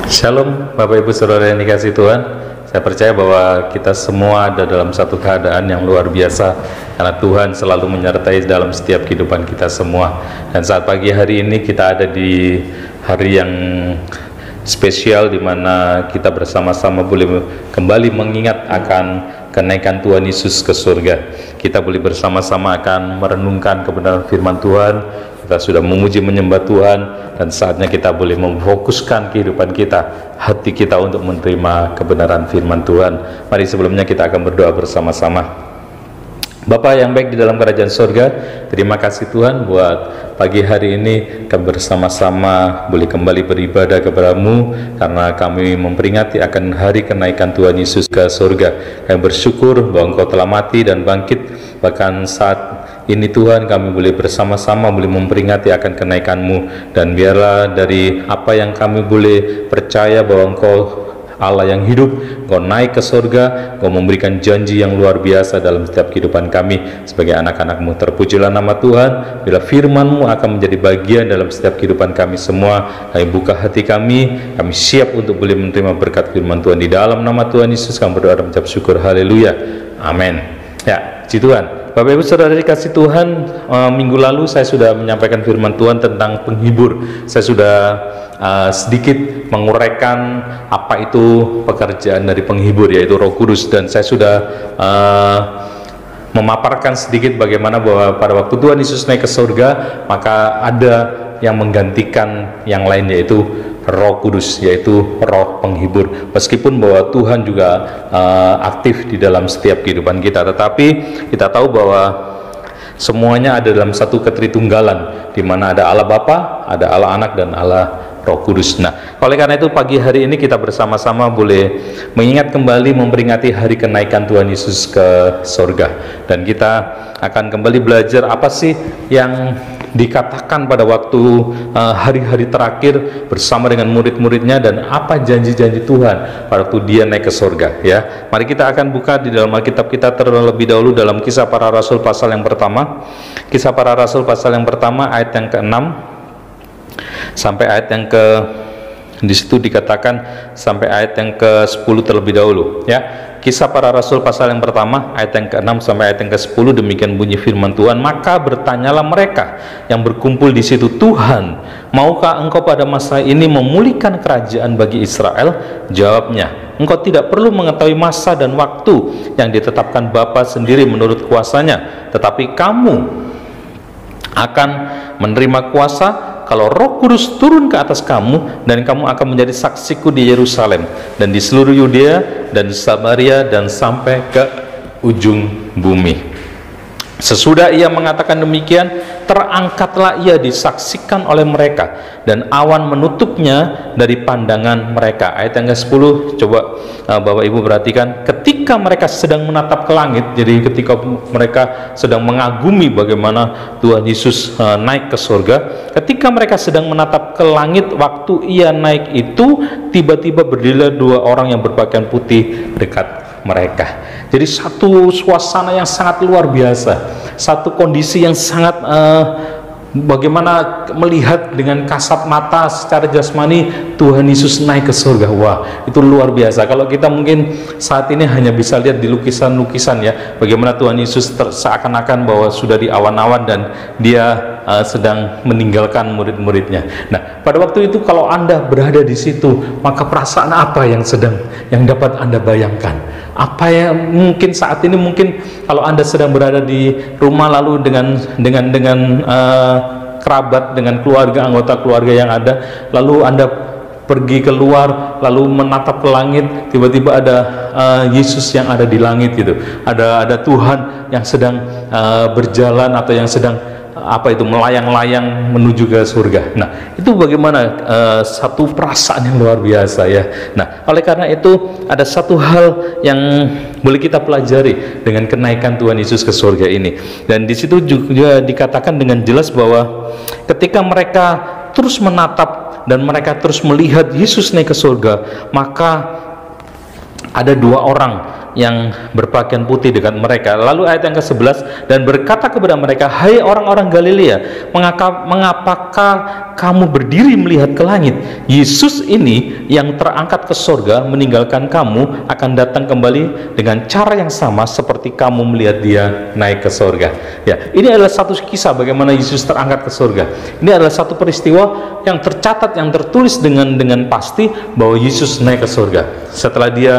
Shalom Bapak Ibu Saudara yang dikasihi Tuhan. Saya percaya bahwa kita semua ada dalam satu keadaan yang luar biasa, karena Tuhan selalu menyertai dalam setiap kehidupan kita semua. Dan saat pagi hari ini kita ada di hari yang spesial, di mana kita bersama-sama boleh kembali mengingat akan kenaikan Tuhan Yesus ke surga. Kita boleh bersama-sama akan merenungkan kebenaran firman Tuhan. Kita sudah memuji menyembah Tuhan, dan saatnya kita boleh memfokuskan kehidupan kita, hati kita untuk menerima kebenaran firman Tuhan. Mari sebelumnya kita akan berdoa bersama-sama. Bapa yang baik di dalam kerajaan surga, terima kasih Tuhan buat pagi hari ini kami bersama-sama boleh kembali beribadah kepada-Mu, karena kami memperingati akan hari kenaikan Tuhan Yesus ke surga. Kami bersyukur bahwa Engkau telah mati dan bangkit, bahkan saat ini Tuhan kami boleh bersama-sama boleh memperingati akan kenaikan-Mu. Dan biarlah dari apa yang kami boleh percaya bahwa Engkau Allah yang hidup, Engkau naik ke surga, Engkau memberikan janji yang luar biasa dalam setiap kehidupan kami sebagai anak-anak-Mu. Terpujilah nama Tuhan. Bila firman-Mu akan menjadi bagian dalam setiap kehidupan kami semua, kami buka hati kami siap untuk boleh menerima berkat firman Tuhan. Di dalam nama Tuhan Yesus kami berdoa dan mengucap syukur. Haleluya, amin. Ya, puji Tuhan. Bapak Ibu Saudara dikasih Tuhan, minggu lalu saya sudah menyampaikan firman Tuhan tentang penghibur. Saya sudah sedikit menguraikan apa itu pekerjaan dari penghibur, yaitu Roh Kudus, dan saya sudah memaparkan sedikit bagaimana bahwa pada waktu Tuhan Yesus naik ke surga, maka ada yang menggantikan yang lain, yaitu Roh Kudus, yaitu Roh penghibur. Meskipun bahwa Tuhan juga aktif di dalam setiap kehidupan kita, tetapi kita tahu bahwa semuanya ada dalam satu ketritunggalan, di mana ada Allah Bapa, ada Allah Anak, dan Allah Roh Kudus. Nah, oleh karena itu pagi hari ini kita bersama-sama boleh mengingat kembali memperingati hari kenaikan Tuhan Yesus ke surga, dan kita akan kembali belajar apa sih yang dikatakan pada waktu hari-hari terakhir bersama dengan murid-muridnya, dan apa janji-janji Tuhan pada waktu Dia naik ke surga. Ya, mari kita akan buka di dalam Alkitab kita terlebih dahulu dalam Kisah Para Rasul pasal yang pertama. Kisah Para Rasul pasal yang pertama ayat yang ke-6 sampai ayat yang ke, di situ dikatakan sampai ayat yang ke-10 terlebih dahulu. Ya, Kisah Para Rasul pasal yang pertama ayat yang ke-6 sampai ayat yang ke-10, demikian bunyi firman Tuhan. Maka bertanyalah mereka yang berkumpul di situ, Tuhan, maukah Engkau pada masa ini memulihkan kerajaan bagi Israel? Jawabnya, Engkau tidak perlu mengetahui masa dan waktu yang ditetapkan Bapa sendiri menurut kuasanya, tetapi kamu akan menerima kuasa kalau Roh Kudus turun ke atas kamu, dan kamu akan menjadi saksiku di Yerusalem dan di seluruh Yudea dan Samaria dan sampai ke ujung bumi. Sesudah ia mengatakan demikian, terangkatlah ia disaksikan oleh mereka, dan awan menutupnya dari pandangan mereka. Ayat yang ke-10, coba Bapak Ibu perhatikan. Ketika mereka sedang menatap ke langit, jadi ketika mereka sedang mengagumi bagaimana Tuhan Yesus naik ke surga, ketika mereka sedang menatap ke langit waktu ia naik itu, tiba-tiba berdirilah dua orang yang berpakaian putih dekat mereka. Jadi satu suasana yang sangat luar biasa, satu kondisi yang sangat bagaimana melihat dengan kasat mata secara jasmani Tuhan Yesus naik ke surga. Wah, itu luar biasa. Kalau kita mungkin saat ini hanya bisa lihat di lukisan-lukisan, ya, bagaimana Tuhan Yesus seakan-akan bahwa sudah di awan-awan dan Dia sedang meninggalkan murid-muridnya. Nah, pada waktu itu kalau Anda berada di situ, maka perasaan apa yang dapat Anda bayangkan? Apa yang mungkin saat ini, mungkin kalau Anda sedang berada di rumah, lalu dengan kerabat, dengan keluarga, anggota keluarga yang ada, lalu Anda pergi keluar, lalu menatap ke langit, tiba-tiba ada Yesus yang ada di langit gitu. Ada Tuhan yang sedang berjalan, atau yang sedang melayang-layang menuju ke surga. Nah, itu bagaimana satu perasaan yang luar biasa, ya. Nah, oleh karena itu ada satu hal yang boleh kita pelajari dengan kenaikan Tuhan Yesus ke surga ini. Dan di situ juga dikatakan dengan jelas bahwa ketika mereka terus menatap dan mereka terus melihat Yesus naik ke surga, maka ada dua orang yang berpakaian putih dekat mereka. Lalu ayat yang ke-11, dan berkata kepada mereka, hai orang-orang Galilea, mengapakah kamu berdiri melihat ke langit? Yesus ini yang terangkat ke surga meninggalkan kamu akan datang kembali dengan cara yang sama seperti kamu melihat dia naik ke surga. Ya, ini adalah satu kisah bagaimana Yesus terangkat ke surga. Ini adalah satu peristiwa yang tercatat, yang tertulis dengan pasti bahwa Yesus naik ke surga. Setelah dia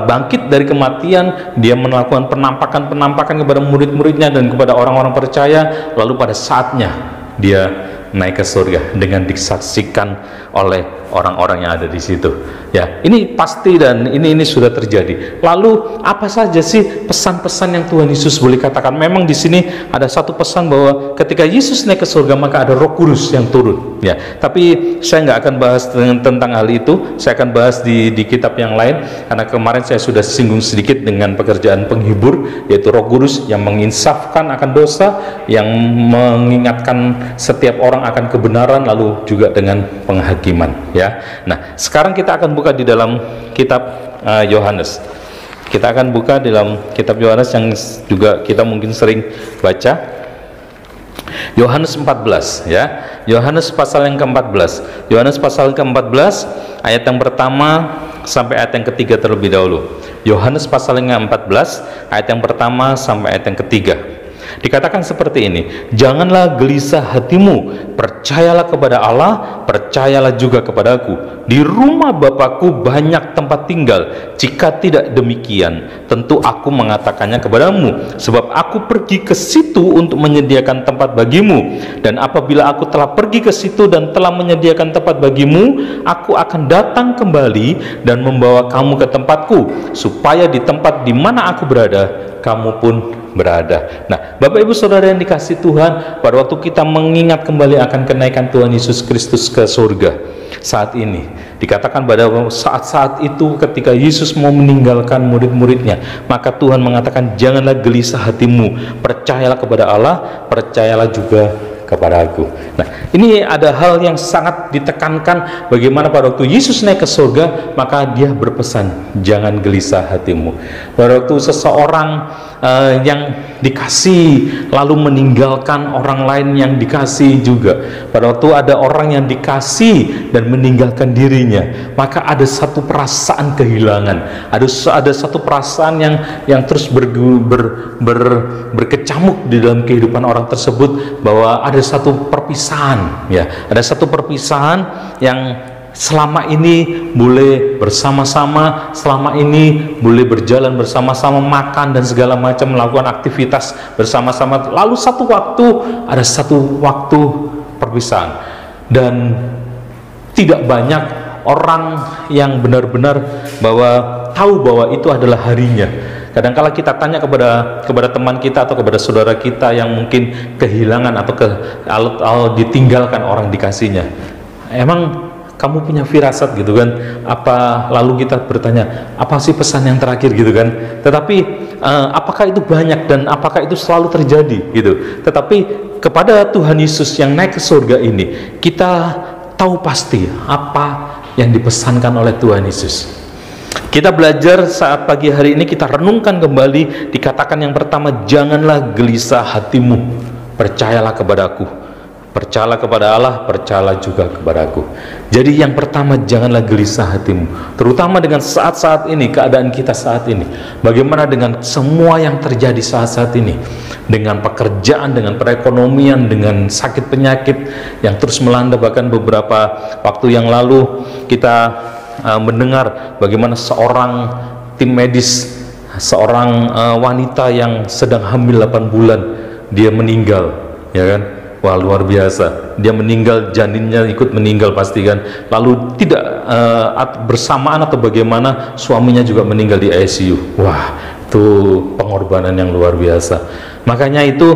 bangkit dari kematian, dia melakukan penampakan kepada murid-muridnya dan kepada orang-orang percaya. Lalu pada saatnya dia naik ke surga dengan disaksikan oleh orang-orang yang ada di situ. Ya, ini pasti dan ini sudah terjadi. Lalu apa saja sih pesan-pesan yang Tuhan Yesus boleh katakan? Memang di sini ada satu pesan bahwa ketika Yesus naik ke surga maka ada Roh Kudus yang turun. Ya, tapi saya nggak akan bahas tentang hal itu. Saya akan bahas di kitab yang lain karena kemarin saya sudah singgung sedikit dengan pekerjaan penghibur, yaitu Roh Kudus yang menginsafkan akan dosa, yang mengingatkan setiap orang akan kebenaran, lalu juga dengan penghakiman. Ya, nah sekarang kita akan buka di dalam kitab Yohanes. Kita akan buka di dalam kitab Yohanes yang juga kita mungkin sering baca. Yohanes 14, ya. Yohanes pasal yang ke-14. Yohanes pasal ke-14 ayat yang pertama sampai ayat yang ketiga terlebih dahulu. Yohanes pasal yang ke-14 ayat yang pertama sampai ayat yang ketiga. Dikatakan seperti ini, janganlah gelisah hatimu, percayalah kepada Allah, percayalah juga kepadaku. Di rumah Bapakku banyak tempat tinggal. Jika tidak demikian, tentu aku mengatakannya kepadamu, sebab aku pergi ke situ untuk menyediakan tempat bagimu. Dan apabila aku telah pergi ke situ dan telah menyediakan tempat bagimu, aku akan datang kembali dan membawa kamu ke tempatku, supaya di tempat di mana aku berada, kamu pun berada. Nah, Bapak Ibu Saudara yang dikasihi Tuhan, pada waktu kita mengingat kembali akan kenaikan Tuhan Yesus Kristus ke surga saat ini, dikatakan pada saat-saat itu ketika Yesus mau meninggalkan murid-muridnya, maka Tuhan mengatakan, janganlah gelisah hatimu, percayalah kepada Allah, percayalah juga kepada aku. Nah, ini ada hal yang sangat ditekankan, bagaimana pada waktu Yesus naik ke surga, maka dia berpesan, jangan gelisah hatimu. Pada waktu seseorang yang dikasih lalu meninggalkan orang lain yang dikasih juga, pada waktu ada orang yang dikasih dan meninggalkan dirinya, maka ada satu perasaan kehilangan, ada satu perasaan yang terus berkecamuk di dalam kehidupan orang tersebut, bahwa ada satu perpisahan, ya, ada satu perpisahan yang selama ini boleh bersama-sama, selama ini boleh berjalan bersama-sama, makan dan segala macam, melakukan aktivitas bersama-sama, lalu ada satu waktu perpisahan, dan tidak banyak orang yang benar-benar tahu bahwa itu adalah harinya. Kadang-kala kita tanya kepada teman kita atau kepada saudara kita yang mungkin kehilangan atau ditinggalkan orang dikasihnya, emang kamu punya firasat gitu kan? Lalu kita bertanya, apa sih pesan yang terakhir gitu kan? Tetapi apakah itu banyak dan apakah itu selalu terjadi gitu? Tetapi kepada Tuhan Yesus yang naik ke surga ini, kita tahu pasti apa yang dipesankan oleh Tuhan Yesus. Kita belajar saat pagi hari ini, kita renungkan kembali, dikatakan yang pertama, janganlah gelisah hatimu, percayalah kepadaku, percayalah kepada Allah, percayalah juga kepadaku. Jadi yang pertama, janganlah gelisah hatimu, terutama dengan saat-saat ini, keadaan kita saat ini, bagaimana dengan semua yang terjadi saat-saat ini, dengan pekerjaan, dengan perekonomian, dengan sakit penyakit yang terus melanda. Bahkan beberapa waktu yang lalu kita mendengar bagaimana seorang tim medis, seorang wanita yang sedang hamil 8 bulan, dia meninggal, ya kan? Wah, luar biasa, dia meninggal, janinnya ikut meninggal pasti kan. Lalu tidak bersamaan atau bagaimana, suaminya juga meninggal di ICU. Wah, itu pengorbanan yang luar biasa. Makanya itu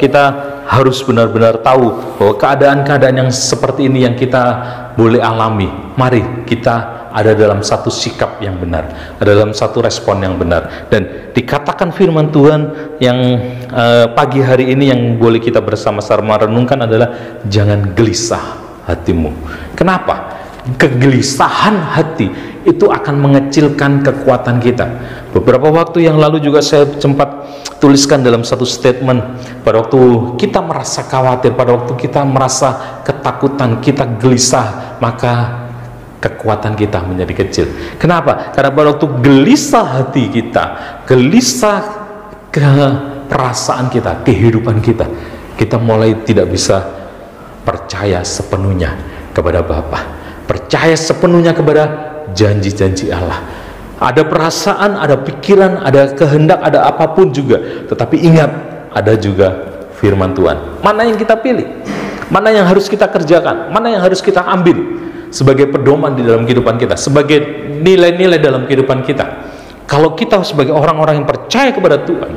kita harus benar-benar tahu bahwa keadaan-keadaan yang seperti ini yang kita boleh alami, mari kita ada dalam satu sikap yang benar, ada dalam satu respon yang benar. Dan dikatakan firman Tuhan yang pagi hari ini yang boleh kita bersama-sama renungkan adalah jangan gelisah hatimu. Kenapa? kegelisahan hati itu akan mengecilkan kekuatan kita. Beberapa waktu yang lalu juga saya sempat tuliskan dalam satu statement, pada waktu kita merasa khawatir, pada waktu kita merasa ketakutan, kita gelisah, maka kekuatan kita menjadi kecil. Kenapa? Karena pada waktu gelisah hati kita, gelisah ke perasaan kita, kehidupan kita, kita mulai tidak bisa percaya sepenuhnya kepada Bapa, percaya sepenuhnya kepada janji-janji Allah. Ada perasaan, ada pikiran, ada kehendak, ada apapun juga, tetapi ingat, ada juga firman Tuhan. Mana yang kita pilih? Mana yang harus kita kerjakan? Mana yang harus kita ambil sebagai pedoman di dalam kehidupan kita, sebagai nilai-nilai dalam kehidupan kita? Kalau kita sebagai orang-orang yang percaya kepada Tuhan,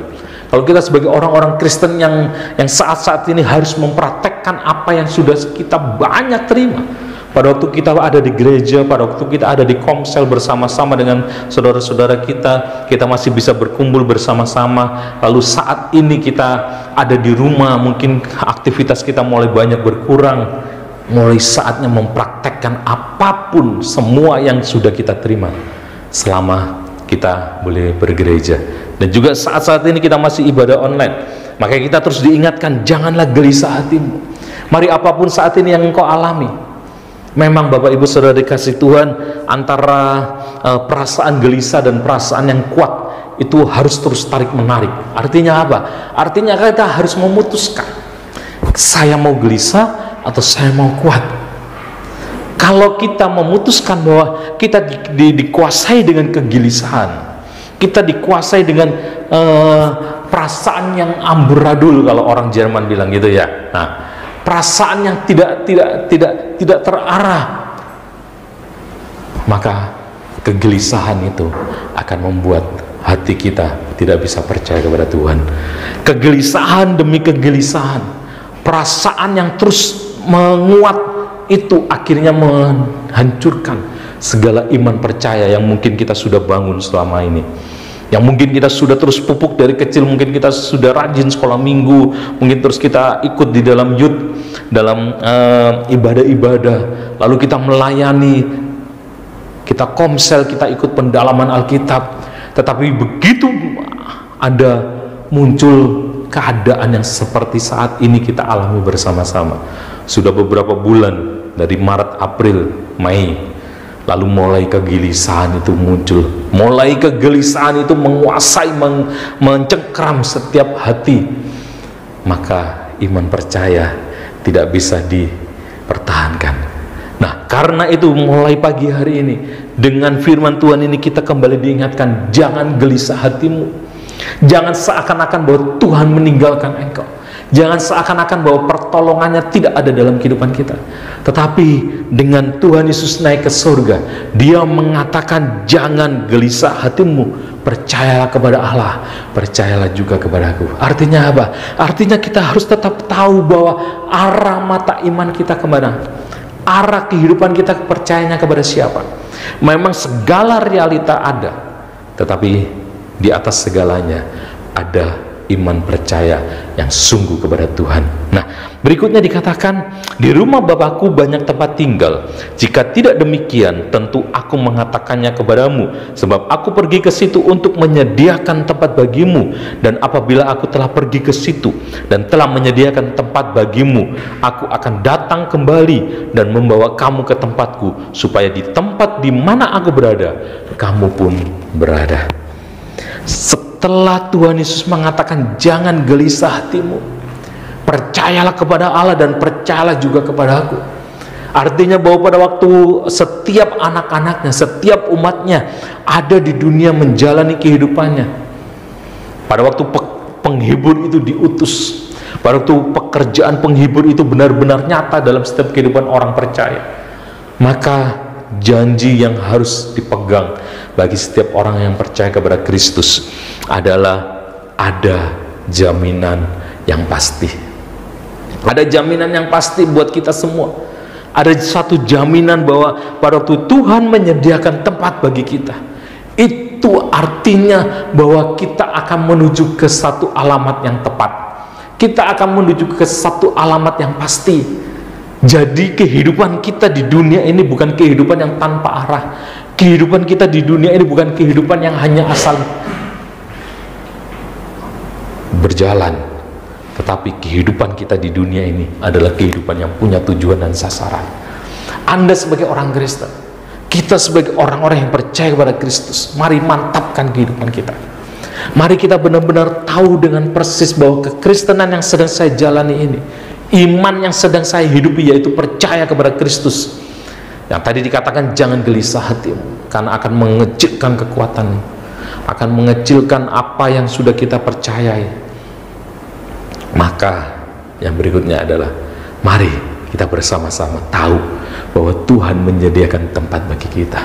kalau kita sebagai orang-orang Kristen yang saat-saat ini harus mempraktekkan apa yang sudah kita banyak terima, pada waktu kita ada di gereja, pada waktu kita ada di komsel bersama-sama dengan saudara-saudara kita, kita masih bisa berkumpul bersama-sama. Lalu saat ini kita ada di rumah, mungkin aktivitas kita mulai banyak berkurang, mulai saatnya mempraktekkan apapun semua yang sudah kita terima selama kita boleh bergereja. Dan juga saat-saat ini kita masih ibadah online, makanya kita terus diingatkan, janganlah gelisah hatimu. Mari apapun saat ini yang engkau alami, memang Bapak Ibu Saudara dikasih Tuhan, antara perasaan gelisah dan perasaan yang kuat itu harus terus tarik menarik. Artinya apa? Artinya kita harus memutuskan, saya mau gelisah atau saya mau kuat. Kalau kita memutuskan bahwa kita dikuasai dengan kegelisahan, kita dikuasai dengan perasaan yang amburadul, kalau orang Jerman bilang gitu ya. Nah, perasaan yang tidak terarah, maka kegelisahan itu akan membuat hati kita tidak bisa percaya kepada Tuhan. Kegelisahan demi kegelisahan, perasaan yang terus menguat itu akhirnya menghancurkan segala iman percaya yang mungkin kita sudah bangun selama ini, yang mungkin kita sudah terus pupuk dari kecil. Mungkin kita sudah rajin sekolah minggu, mungkin terus kita ikut di dalam youth, dalam ibadah-ibadah, lalu kita melayani, kita komsel, kita ikut pendalaman Alkitab. Tetapi begitu ada muncul keadaan yang seperti saat ini kita alami bersama-sama, sudah beberapa bulan, dari Maret, April, Mei, lalu mulai kegelisahan itu muncul, mulai kegelisahan itu menguasai, mencengkram setiap hati, maka iman percaya tidak bisa dipertahankan. Nah, karena itu mulai pagi hari ini dengan firman Tuhan ini kita kembali diingatkan, jangan gelisah hatimu, jangan seakan-akan bahwa Tuhan meninggalkan engkau, jangan seakan-akan bahwa pertolongannya tidak ada dalam kehidupan kita. Tetapi dengan Tuhan Yesus naik ke surga, Dia mengatakan, jangan gelisah hatimu, percayalah kepada Allah, percayalah juga kepadaku. Artinya apa? Artinya kita harus tetap tahu bahwa arah mata iman kita kemana, arah kehidupan kita percayanya kepada siapa. Memang segala realita ada, tetapi di atas segalanya ada iman percaya yang sungguh kepada Tuhan. Nah, berikutnya dikatakan, di rumah Bapakku banyak tempat tinggal. Jika tidak demikian, tentu aku mengatakannya kepadamu, sebab aku pergi ke situ untuk menyediakan tempat bagimu. Dan apabila aku telah pergi ke situ dan telah menyediakan tempat bagimu, aku akan datang kembali dan membawa kamu ke tempatku, supaya di tempat di mana aku berada, kamu pun berada. Setelah Tuhan Yesus mengatakan, jangan gelisah hatimu, percayalah kepada Allah dan percayalah juga kepada aku. Artinya bahwa pada waktu setiap anak-anaknya, setiap umatnya ada di dunia menjalani kehidupannya, pada waktu penghibur itu diutus, pada waktu pekerjaan penghibur itu benar-benar nyata dalam setiap kehidupan orang percaya, maka janji yang harus dipegang bagi setiap orang yang percaya kepada Kristus adalah ada jaminan yang pasti. Ada jaminan yang pasti buat kita semua. Ada satu jaminan bahwa pada waktu Tuhan menyediakan tempat bagi kita, itu artinya bahwa kita akan menuju ke satu alamat yang tepat. Kita akan menuju ke satu alamat yang pasti. Jadi kehidupan kita di dunia ini bukan kehidupan yang tanpa arah. Kehidupan kita di dunia ini bukan kehidupan yang hanya asal berjalan, tetapi kehidupan kita di dunia ini adalah kehidupan yang punya tujuan dan sasaran. Anda sebagai orang Kristen, kita sebagai orang-orang yang percaya kepada Kristus, mari mantapkan kehidupan kita. Mari kita benar-benar tahu dengan persis bahwa kekristenan yang sedang saya jalani ini, iman yang sedang saya hidupi, yaitu percaya kepada Kristus. Yang tadi dikatakan jangan gelisah hatimu, karena akan mengecilkan kekuatanmu, akan mengecilkan apa yang sudah kita percayai. Maka yang berikutnya adalah mari kita bersama-sama tahu bahwa Tuhan menyediakan tempat bagi kita.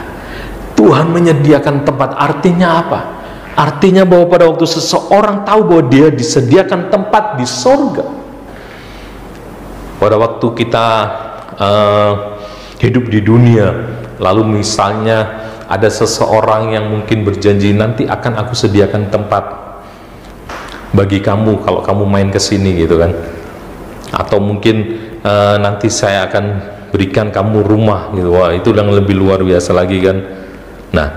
Tuhan menyediakan tempat, artinya apa? Artinya bahwa pada waktu seseorang tahu bahwa dia disediakan tempat di sorga, pada waktu kita hidup di dunia, lalu misalnya ada seseorang yang mungkin berjanji, nanti akan aku sediakan tempat bagi kamu kalau kamu main ke sini gitu kan, atau mungkin nanti saya akan berikan kamu rumah gitu. Wah, itu yang lebih luar biasa lagi kan. Nah,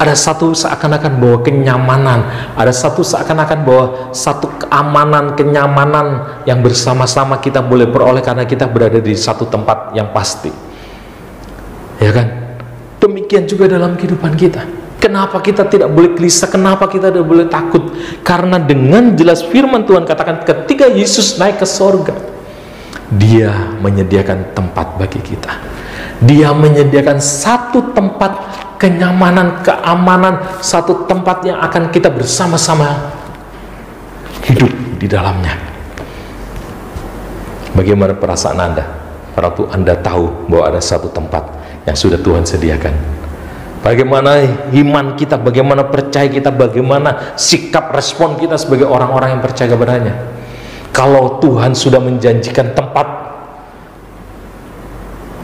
ada satu seakan-akan bahwa kenyamanan, ada satu seakan-akan bahwa satu keamanan, kenyamanan yang bersama-sama kita boleh peroleh karena kita berada di satu tempat yang pasti, ya kan? Demikian juga dalam kehidupan kita. Kenapa kita tidak boleh gelisah? Kenapa kita tidak boleh takut? Karena dengan jelas firman Tuhan katakan ketika Yesus naik ke sorga, Dia menyediakan tempat bagi kita. Dia menyediakan satu tempat kenyamanan, keamanan, satu tempat yang akan kita bersama-sama hidup di dalamnya. Bagaimana perasaan Anda pada waktu Anda tahu bahwa ada satu tempat yang sudah Tuhan sediakan? Bagaimana iman kita, bagaimana percaya kita, bagaimana sikap respon kita sebagai orang-orang yang percaya kepadanya? Kalau Tuhan sudah menjanjikan tempat,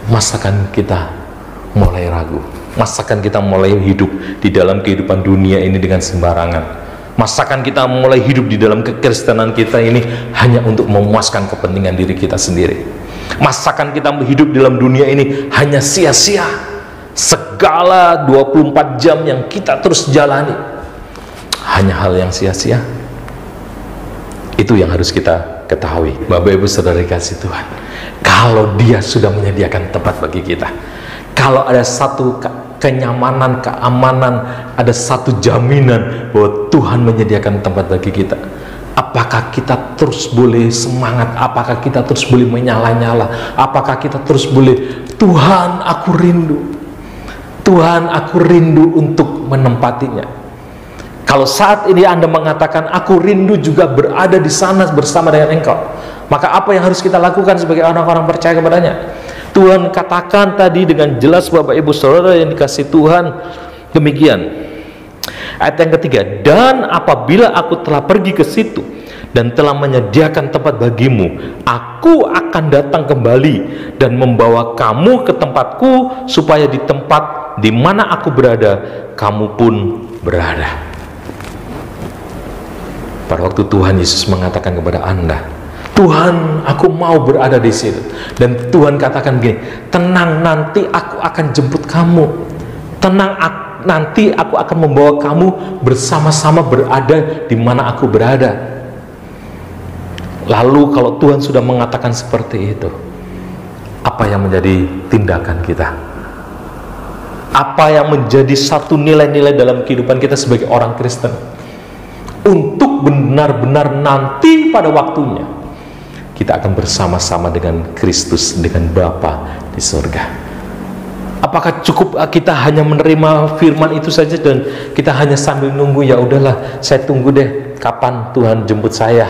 masakan kita mulai ragu? Masakan kita mulai hidup di dalam kehidupan dunia ini dengan sembarangan? Masakan kita mulai hidup di dalam kekristenan kita ini hanya untuk memuaskan kepentingan diri kita sendiri? Masakan kita hidup dalam dunia ini hanya sia-sia? Segala 24 jam yang kita terus jalani hanya hal yang sia-sia? Itu yang harus kita ketahui, Bapak Ibu Saudara kasih Tuhan. Kalau Dia sudah menyediakan tempat bagi kita, kalau ada satu kenyamanan, keamanan, ada satu jaminan bahwa Tuhan menyediakan tempat bagi kita, apakah kita terus boleh semangat? Apakah kita terus boleh menyala-nyala? Apakah kita terus boleh, Tuhan aku rindu, Tuhan aku rindu untuk menempatinya? Kalau saat ini Anda mengatakan aku rindu juga berada di sana bersama dengan Engkau, maka apa yang harus kita lakukan sebagai orang-orang percaya kepadanya? Tuhan katakan tadi dengan jelas, Bapak Ibu Saudara yang dikasih Tuhan, demikian. Ayat yang ketiga, dan apabila aku telah pergi ke situ dan telah menyediakan tempat bagimu, aku akan datang kembali dan membawa kamu ke tempatku, supaya di tempat di mana aku berada, kamu pun berada. Pada waktu Tuhan Yesus mengatakan kepada Anda, Tuhan aku mau berada di situ, dan Tuhan katakan gini, tenang, nanti aku akan jemput kamu, tenang, nanti aku akan membawa kamu bersama-sama berada di mana aku berada. Lalu kalau Tuhan sudah mengatakan seperti itu, apa yang menjadi tindakan kita? Apa yang menjadi satu nilai-nilai dalam kehidupan kita sebagai orang Kristen? Untuk benar-benar nanti pada waktunya kita akan bersama-sama dengan Kristus, dengan Bapa di surga. Apakah cukup kita hanya menerima firman itu saja dan kita hanya sambil nunggu, ya udahlah saya tunggu deh kapan Tuhan jemput saya,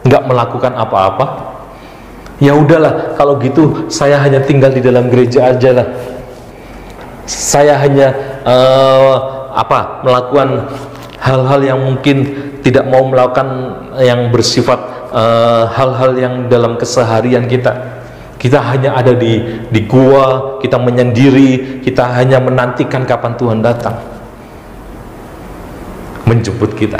nggak melakukan apa-apa? Ya udahlah kalau gitu saya hanya tinggal di dalam gereja aja lah, saya hanya melakukan hal-hal yang mungkin tidak mau melakukan yang bersifat hal-hal yang dalam keseharian kita. Kita hanya ada di gua, kita menyendiri, kita hanya menantikan kapan Tuhan datang menjemput kita.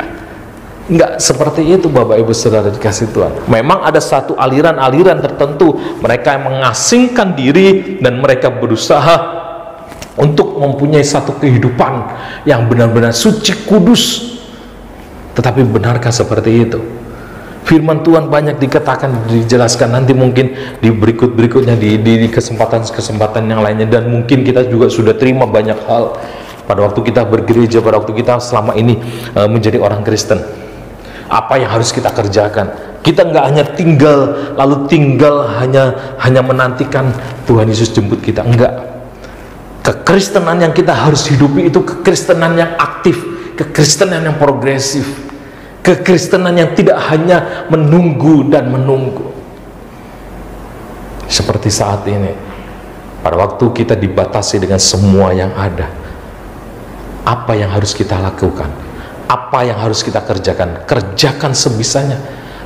Enggak seperti itu Bapak Ibu Saudara dikasih Tuhan. Memang ada satu aliran-aliran tertentu, mereka yang mengasingkan diri dan mereka berusaha untuk mempunyai satu kehidupan yang benar-benar suci, kudus. Tetapi benarkah seperti itu? Firman Tuhan banyak dikatakan, dijelaskan nanti mungkin di berikutnya di kesempatan-kesempatan yang lainnya, dan mungkin kita juga sudah terima banyak hal pada waktu kita bergereja, pada waktu kita selama ini menjadi orang Kristen. Apa yang harus kita kerjakan? Kita nggak hanya tinggal hanya menantikan Tuhan Yesus jemput kita, enggak. Kekristenan yang kita harus hidupi itu kekristenan yang aktif, kekristenan yang progresif, kekristenan yang tidak hanya menunggu dan menunggu. Seperti saat ini, pada waktu kita dibatasi dengan semua yang ada, apa yang harus kita lakukan? Apa yang harus kita kerjakan? Kerjakan sebisanya,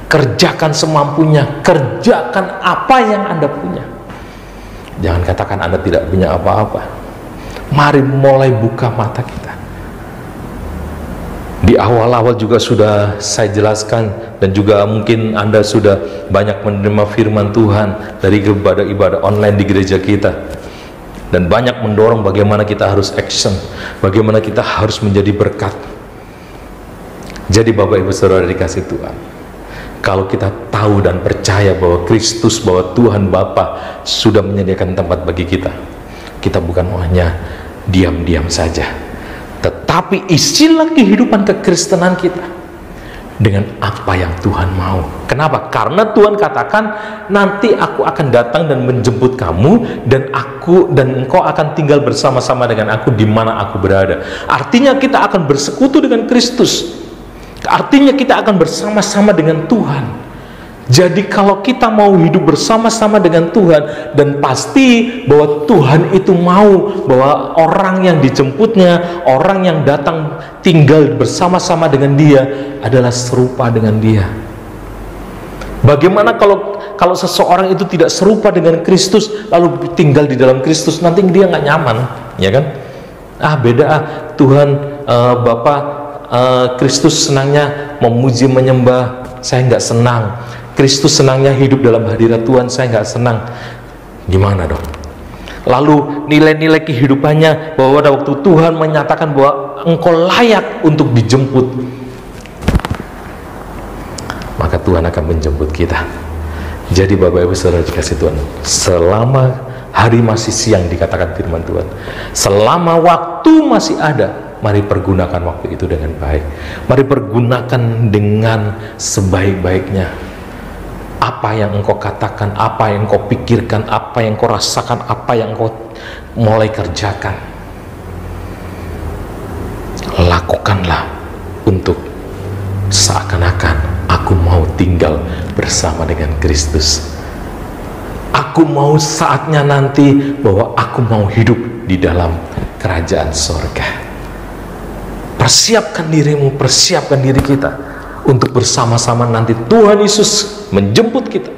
kerjakan semampunya, kerjakan apa yang Anda punya. Jangan katakan Anda tidak punya apa-apa. Mari mulai buka mata kita. Di awal-awal juga sudah saya jelaskan, dan juga mungkin Anda sudah banyak menerima firman Tuhan dari ibadah online di gereja kita, dan banyak mendorong bagaimana kita harus action, bagaimana kita harus menjadi berkat. Jadi Bapak Ibu Saudara dikasih Tuhan, kalau kita tahu dan percaya bahwa Kristus, bahwa Tuhan Bapa sudah menyediakan tempat bagi kita, kita bukan hanya diam-diam saja, tetapi isilah kehidupan kekristenan kita dengan apa yang Tuhan mau. Kenapa? Karena Tuhan katakan, nanti aku akan datang dan menjemput kamu, dan engkau akan tinggal bersama-sama dengan aku di mana aku berada. Artinya kita akan bersekutu dengan Kristus. Artinya kita akan bersama-sama dengan Tuhan. Jadi kalau kita mau hidup bersama-sama dengan Tuhan, dan pasti bahwa Tuhan itu mau bahwa orang yang dijemputnya, orang yang datang tinggal bersama-sama dengan Dia adalah serupa dengan Dia. Bagaimana kalau seseorang itu tidak serupa dengan Kristus lalu tinggal di dalam Kristus, nanti dia nggak nyaman, ya kan? Beda Tuhan Bapa, Kristus senangnya memuji menyembah, saya nggak senang. Kristus senangnya hidup dalam hadirat Tuhan, saya nggak senang. Gimana dong? Lalu nilai-nilai kehidupannya, bahwa pada waktu Tuhan menyatakan bahwa engkau layak untuk dijemput, maka Tuhan akan menjemput kita. Jadi Bapak Ibu Saudara dikasih Tuhan, selama hari masih siang dikatakan firman Tuhan, selama waktu masih ada, mari pergunakan waktu itu dengan baik. Mari pergunakan dengan sebaik-baiknya. Apa yang engkau katakan, apa yang engkau pikirkan, apa yang engkau rasakan, apa yang engkau mulai kerjakan, lakukanlah untuk seakan-akan aku mau tinggal bersama dengan Kristus. Aku mau saatnya nanti bahwa aku mau hidup di dalam kerajaan sorga. Persiapkan dirimu, persiapkan diri kita untuk bersama-sama nanti Tuhan Yesus menjemput kita,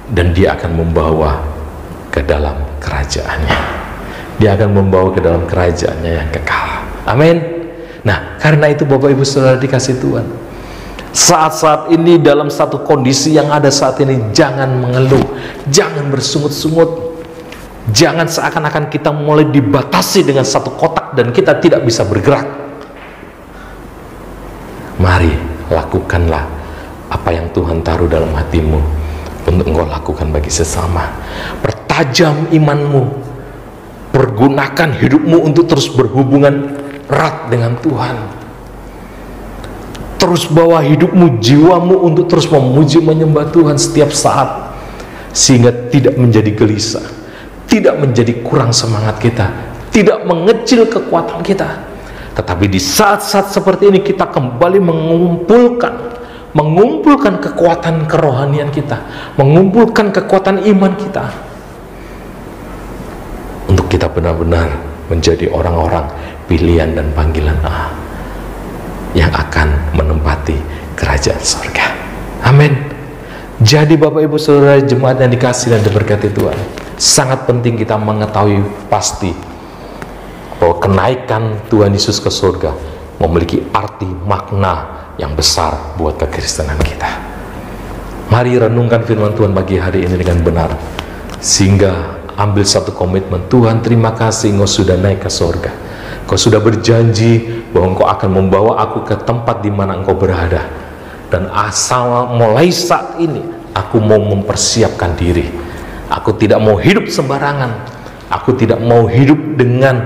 dan Dia akan membawa ke dalam kerajaannya. Dia akan membawa ke dalam kerajaannya yang kekal. Amin. Nah, karena itu Bapak Ibu Saudara dikasih Tuhan, saat-saat ini dalam satu kondisi yang ada saat ini, jangan mengeluh, jangan bersungut-sungut, jangan seakan-akan kita mulai dibatasi dengan satu kotak dan kita tidak bisa bergerak. Mari lakukanlah apa yang Tuhan taruh dalam hatimu untuk engkau lakukan bagi sesama. Pertajam imanmu, pergunakan hidupmu untuk terus berhubungan erat dengan Tuhan. Terus bawa hidupmu, jiwamu untuk terus memuji menyembah Tuhan setiap saat, sehingga tidak menjadi gelisah, tidak menjadi kurang semangat kita, tidak mengecil kekuatan kita. Tetapi di saat-saat seperti ini kita kembali mengumpulkan kekuatan kerohanian kita, mengumpulkan kekuatan iman kita, untuk kita benar-benar menjadi orang-orang pilihan dan panggilan Allah yang akan menempati kerajaan surga. Amin. Jadi Bapak Ibu Saudara jemaat yang dikasihi dan diberkati Tuhan, sangat penting kita mengetahui pasti bahwa kenaikan Tuhan Yesus ke surga memiliki arti, makna, yang besar buat kekristenan kita. Mari renungkan firman Tuhan pagi hari ini dengan benar, sehingga ambil satu komitmen. Tuhan, terima kasih Engkau sudah naik ke surga. Engkau sudah berjanji bahwa Engkau akan membawa aku ke tempat di mana Engkau berada. Dan asal mulai saat ini aku mau mempersiapkan diri. Aku tidak mau hidup sembarangan. Aku tidak mau hidup dengan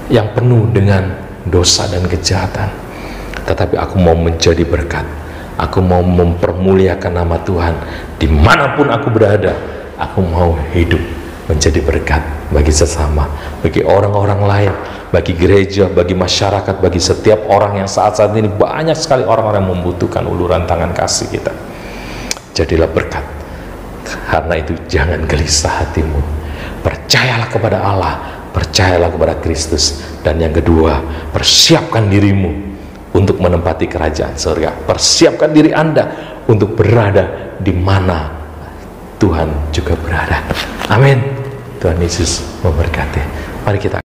yang penuh dengan dosa dan kejahatan. Tetapi aku mau menjadi berkat. Aku mau mempermuliakan nama Tuhan dimanapun aku berada. Aku mau hidup menjadi berkat bagi sesama, bagi orang-orang lain, bagi gereja, bagi masyarakat, bagi setiap orang yang saat-saat ini banyak sekali orang-orang yang membutuhkan uluran tangan kasih kita. Jadilah berkat. Karena itu jangan gelisah hatimu. Percayalah kepada Allah, percayalah kepada Kristus. Dan yang kedua, persiapkan dirimu untuk menempati kerajaan surga. Persiapkan diri Anda untuk berada di mana Tuhan juga berada. Amin. Tuhan Yesus memberkati. Mari kita